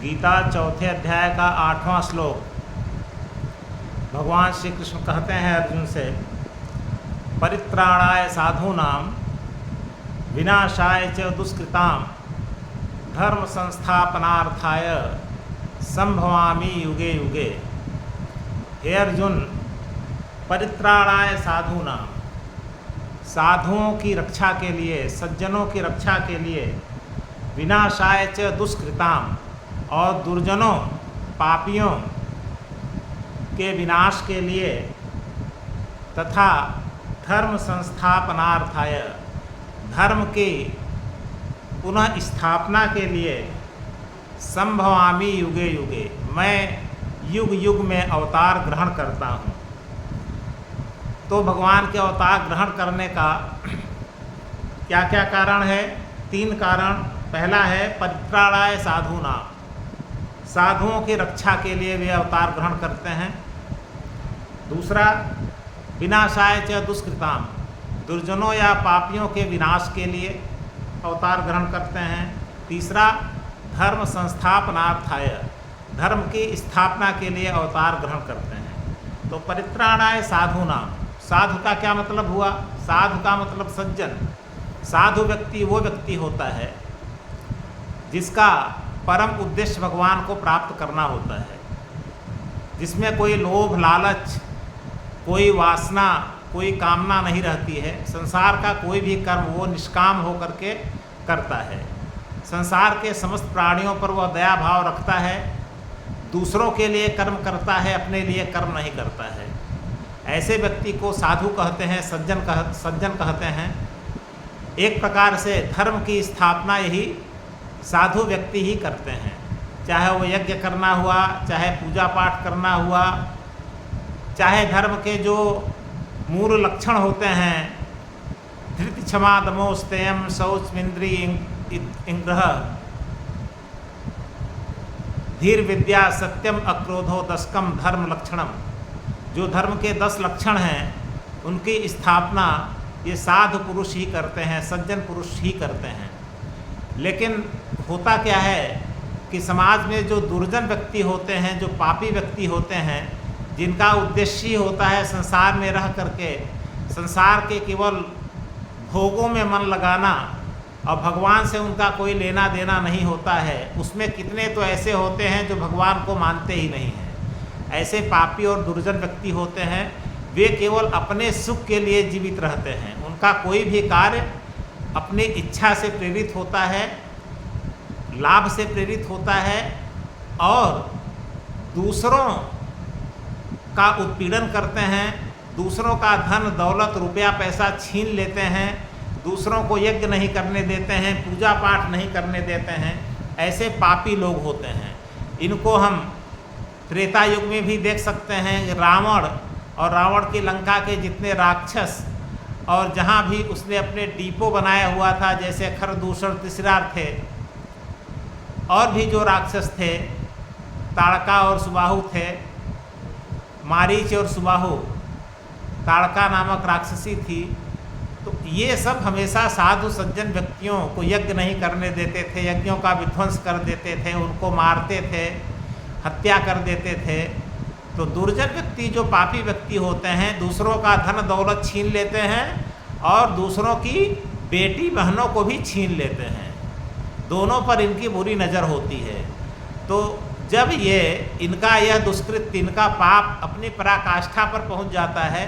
गीता चौथे अध्याय का 8वां श्लोक। भगवान श्री कृष्ण कहते हैं अर्जुन से, परित्राणाय साधूनां विनाशाय च दुष्कृतां धर्म संस्थापनार्थाय संभवामि युगे युगे। हे अर्जुन, परित्राणाय साधूनां, साधुओं की रक्षा के लिए, सज्जनों की रक्षा के लिए, विनाशाय च दुष्कृतां, और दुर्जनों पापियों के विनाश के लिए, तथा धर्म संस्थापनार्थाय, धर्म की पुनः स्थापना के लिए, संभवामि युगे युगे, मैं युग युग में अवतार ग्रहण करता हूँ। तो भगवान के अवतार ग्रहण करने का क्या क्या कारण है? 3 कारण। पहला है परित्राणाय साधूनां, साधुओं की रक्षा के लिए वे अवतार ग्रहण करते हैं। दूसरा, विनाशाय च दुष्कृतां, दुर्जनों या पापियों के विनाश के लिए अवतार ग्रहण करते हैं। तीसरा, धर्म संस्थापनार्थाय, धर्म की स्थापना के लिए अवतार ग्रहण करते हैं। तो परित्राणाय साधूनां, साधु का क्या मतलब हुआ? साधु का मतलब सज्जन। साधु व्यक्ति वो व्यक्ति होता है जिसका परम उद्देश्य भगवान को प्राप्त करना होता है, जिसमें कोई लोभ लालच, कोई वासना, कोई कामना नहीं रहती है। संसार का कोई भी कर्म वो निष्काम होकर के करता है। संसार के समस्त प्राणियों पर वह दया भाव रखता है, दूसरों के लिए कर्म करता है, अपने लिए कर्म नहीं करता है। ऐसे व्यक्ति को साधु कहते हैं, सज्जन कहते हैं। एक प्रकार से धर्म की स्थापना यही साधु व्यक्ति ही करते हैं, चाहे वो यज्ञ करना हुआ, चाहे पूजा पाठ करना हुआ, चाहे धर्म के जो मूल लक्षण होते हैं, धृति क्षमा दमो स्तेयम शौचमिंद्रिय इंग्रह धीर विद्या सत्यम अक्रोधो दशकम धर्म लक्षणम, जो धर्म के 10 लक्षण हैं उनकी स्थापना ये साधु पुरुष ही करते हैं, सज्जन पुरुष ही करते हैं। लेकिन होता क्या है कि समाज में जो दुर्जन व्यक्ति होते हैं, जो पापी व्यक्ति होते हैं, जिनका उद्देश्य ही होता है संसार में रह करके संसार के केवल भोगों में मन लगाना और भगवान से उनका कोई लेना देना नहीं होता है, उसमें कितने तो ऐसे होते हैं जो भगवान को मानते ही नहीं हैं। ऐसे पापी और दुर्जन व्यक्ति होते हैं, वे केवल अपने सुख के लिए जीवित रहते हैं। उनका कोई भी कार्य अपनी इच्छा से प्रेरित होता है, लाभ से प्रेरित होता है, और दूसरों का उत्पीड़न करते हैं, दूसरों का धन दौलत रुपया पैसा छीन लेते हैं, दूसरों को यज्ञ नहीं करने देते हैं, पूजा पाठ नहीं करने देते हैं। ऐसे पापी लोग होते हैं। इनको हम त्रेता युग में भी देख सकते हैं। रावण और रावण की लंका के जितने राक्षस, और जहाँ भी उसने अपने डीपो बनाया हुआ था, जैसे खरदूषण तिसरार थे, और भी जो राक्षस थे, ताड़का और सुबाहु थे, मारीच और सुबाहु, ताड़का नामक राक्षसी थी। तो ये सब हमेशा साधु सज्जन व्यक्तियों को यज्ञ नहीं करने देते थे, यज्ञों का विध्वंस कर देते थे, उनको मारते थे, हत्या कर देते थे। तो दुर्जन व्यक्ति जो पापी व्यक्ति होते हैं, दूसरों का धन दौलत छीन लेते हैं और दूसरों की बेटी बहनों को भी छीन लेते हैं। दोनों पर इनकी बुरी नज़र होती है। तो जब ये इनका यह दुष्कृत्य, इनका पाप अपनी पराकाष्ठा पर पहुंच जाता है,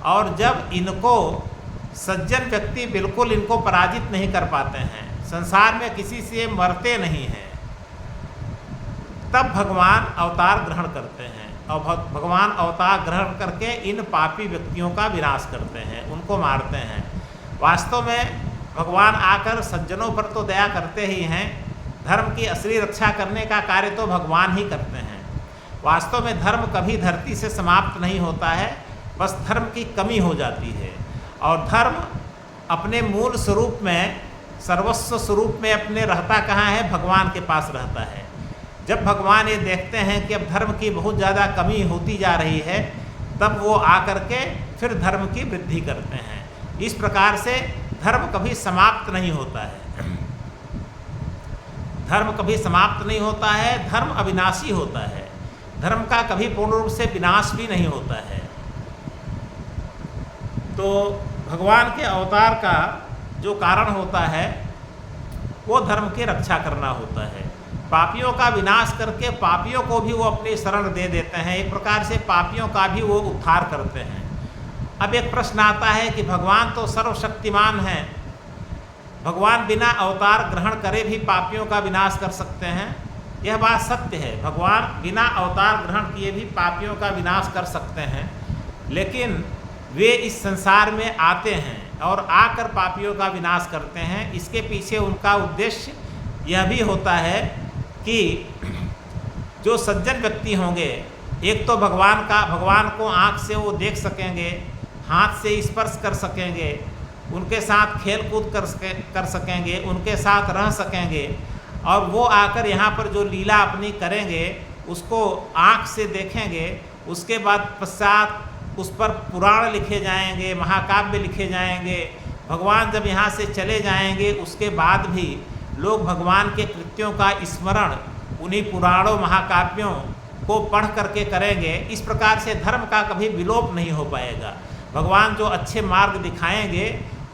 और जब इनको सज्जन व्यक्ति बिल्कुल इनको पराजित नहीं कर पाते हैं, संसार में किसी से मरते नहीं हैं, तब भगवान अवतार ग्रहण करते हैं। और भगवान अवतार ग्रहण करके इन पापी व्यक्तियों का विनाश करते हैं, उनको मारते हैं। वास्तव में भगवान आकर सज्जनों पर तो दया करते ही हैं, धर्म की असली रक्षा करने का कार्य तो भगवान ही करते हैं। वास्तव में धर्म कभी धरती से समाप्त नहीं होता है, बस धर्म की कमी हो जाती है। और धर्म अपने मूल स्वरूप में, सर्वस्व स्वरूप में अपने रहता कहाँ है? भगवान के पास रहता है। जब भगवान ये देखते हैं कि अब धर्म की बहुत ज़्यादा कमी होती जा रही है, तब वो आकर के फिर धर्म की वृद्धि करते हैं। इस प्रकार से धर्म कभी समाप्त नहीं होता है। धर्म कभी समाप्त नहीं होता है, धर्म अविनाशी होता है, धर्म का कभी पूर्ण रूप से विनाश भी नहीं होता है। तो भगवान के अवतार का जो कारण होता है वो धर्म की रक्षा करना होता है। पापियों का विनाश करके पापियों को भी वो अपनी शरण दे देते हैं, एक प्रकार से पापियों का भी वो उद्धार करते हैं। अब एक प्रश्न आता है कि भगवान तो सर्वशक्तिमान हैं, भगवान बिना अवतार ग्रहण करे भी पापियों का विनाश कर सकते हैं। यह बात सत्य है, भगवान बिना अवतार ग्रहण किए भी पापियों का विनाश कर सकते हैं, लेकिन वे इस संसार में आते हैं और आकर पापियों का विनाश करते हैं। इसके पीछे उनका उद्देश्य यह भी होता है कि जो सज्जन व्यक्ति होंगे, एक तो भगवान को आँख से वो देख सकेंगे, हाथ से स्पर्श कर सकेंगे, उनके साथ खेल कूद कर सकेंगे, उनके साथ रह सकेंगे, और वो आकर यहाँ पर जो लीला अपनी करेंगे उसको आँख से देखेंगे। उसके बाद पश्चात उस पर पुराण लिखे जाएंगे, महाकाव्य लिखे जाएंगे। भगवान जब यहाँ से चले जाएंगे उसके बाद भी लोग भगवान के कृत्यों का स्मरण उन्हीं पुराणों महाकाव्यों को पढ़ करके करेंगे। इस प्रकार से धर्म का कभी विलोप नहीं हो पाएगा। भगवान जो अच्छे मार्ग दिखाएंगे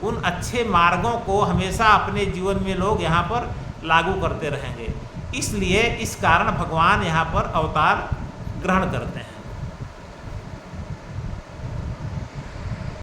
उन अच्छे मार्गों को हमेशा अपने जीवन में लोग यहाँ पर लागू करते रहेंगे। इसलिए इस कारण भगवान यहाँ पर अवतार ग्रहण करते हैं।